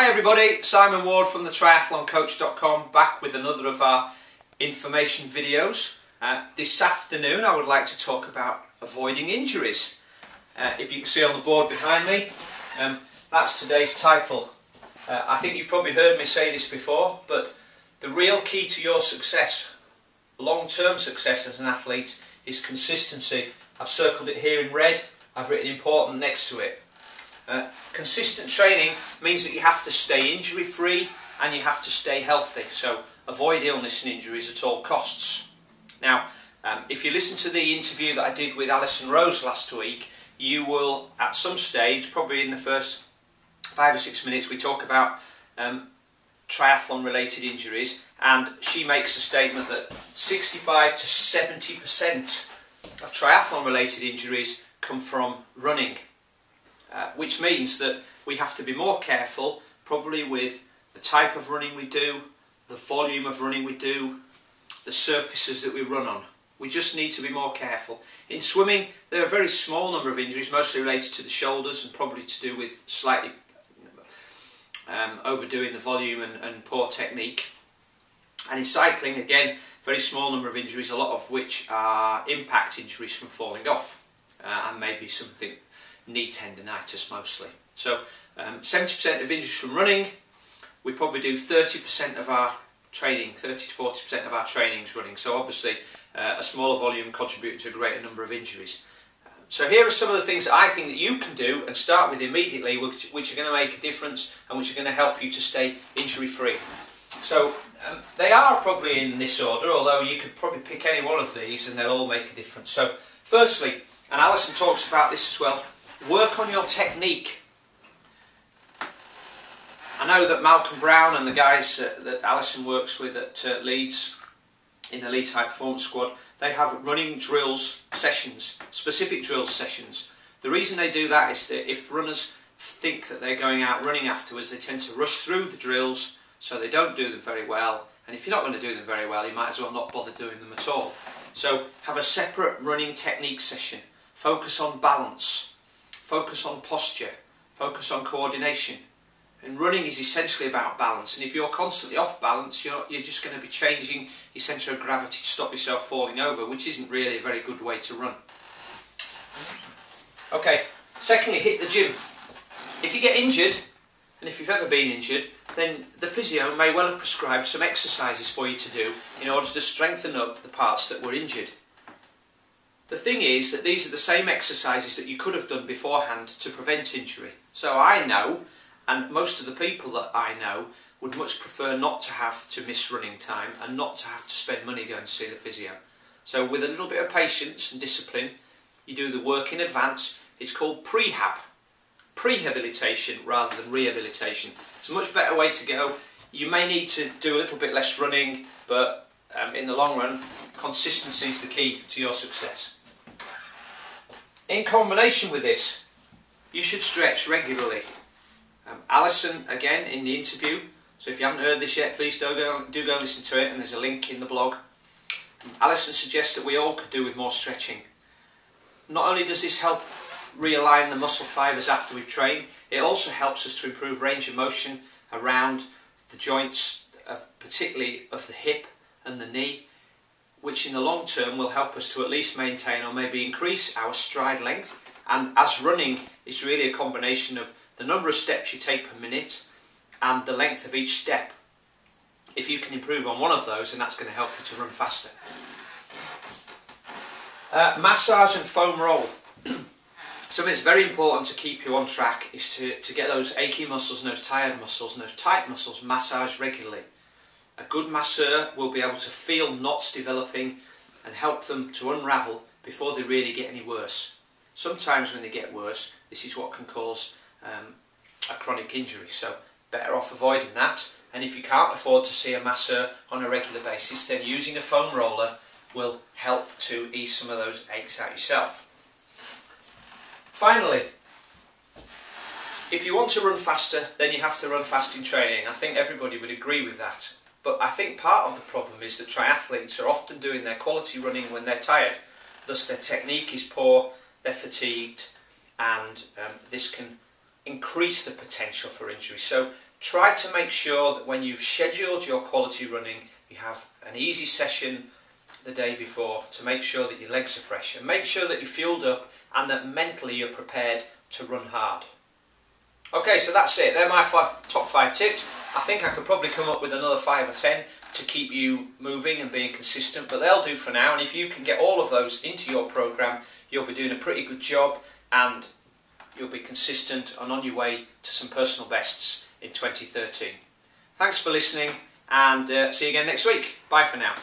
Hi everybody, Simon Ward from TheTriathlonCoach.com, back with another of our information videos. This afternoon I would like to talk about avoiding injuries. If you can see on the board behind me, that's today's title. I think you've probably heard me say this before, but the real key to your success, long-term success as an athlete, is consistency. I've circled it here in red, I've written important next to it. Consistent training means that you have to stay injury free and you have to stay healthy, so avoid illness and injuries at all costs. Now if you listen to the interview that I did with Alison Rose last week, you will at some stage, probably in the first 5 or 6 minutes, we talk about triathlon related injuries, and she makes a statement that 65 to 70% of triathlon related injuries come from running. Which means that we have to be more careful, probably with the type of running we do, the volume of running we do, the surfaces that we run on. We just need to be more careful. In swimming, there are a very small number of injuries, mostly related to the shoulders and probably to do with slightly overdoing the volume and poor technique. And in cycling, again, very small number of injuries, a lot of which are impact injuries from falling off, and maybe something knee tendonitis mostly. So 70% of injuries from running. We probably do 30% of our training, 30 to 40% of our training is running. So obviously a smaller volume contributing to a greater number of injuries. So here are some of the things that I think that you can do and start with immediately, which are going to make a difference and which are going to help you to stay injury free. So they are probably in this order, although you could probably pick any one of these and they'll all make a difference. So firstly, and Alison talks about this as well, work on your technique. I know that Malcolm Brown and the guys that Alison works with at Leeds, in the Leeds High Performance Squad, they have running drills sessions, specific drills sessions. The reason they do that is that if runners think that they're going out running afterwards, they tend to rush through the drills, so they don't do them very well. And if you're not going to do them very well, you might as well not bother doing them at all. So have a separate running technique session. Focus on balance. Focus on posture, focus on coordination. And running is essentially about balance, and if you're constantly off balance, you're just going to be changing your centre of gravity to stop yourself falling over, which isn't really a very good way to run. Okay, secondly, hit the gym. If you get injured, and if you've ever been injured, then the physio may well have prescribed some exercises for you to do in order to strengthen up the parts that were injured. The thing is that these are the same exercises that you could have done beforehand to prevent injury. So I know, and most of the people that I know, would much prefer not to have to miss running time and not to have to spend money going to see the physio. So with a little bit of patience and discipline, you do the work in advance. It's called prehab. Prehabilitation rather than rehabilitation. It's a much better way to go. You may need to do a little bit less running, but in the long run, consistency is the key to your success. In combination with this, you should stretch regularly. Alison, again, in the interview, so if you haven't heard this yet, please do go and listen to it, and there's a link in the blog. Alison suggests that we all could do with more stretching. Not only does this help realign the muscle fibres after we've trained, it also helps us to improve range of motion around the joints, particularly of the hip and the knee, which in the long term will help us to at least maintain or maybe increase our stride length. And as running is really a combination of the number of steps you take per minute and the length of each step. If you can improve on one of those, then that's going to help you to run faster. Massage and foam roll. Something that's very important to keep you on track is to get those achy muscles and those tired muscles and those tight muscles massaged regularly. A good masseur will be able to feel knots developing and help them to unravel before they really get any worse. Sometimes when they get worse, this is what can cause a chronic injury, so better off avoiding that. And if you can't afford to see a masseur on a regular basis, then using a foam roller will help to ease some of those aches out yourself. Finally, if you want to run faster, then you have to run fast in training. I think everybody would agree with that. But I think part of the problem is that triathletes are often doing their quality running when they're tired. Thus their technique is poor, they're fatigued, and this can increase the potential for injury. So try to make sure that when you've scheduled your quality running, you have an easy session the day before to make sure that your legs are fresh, and make sure that you're fueled up and that mentally you're prepared to run hard. Okay, so that's it. They're my top 5 tips. I think I could probably come up with another 5 or 10 to keep you moving and being consistent, but they'll do for now. And if you can get all of those into your program, you'll be doing a pretty good job, and you'll be consistent and on your way to some personal bests in 2013. Thanks for listening, and see you again next week. Bye for now.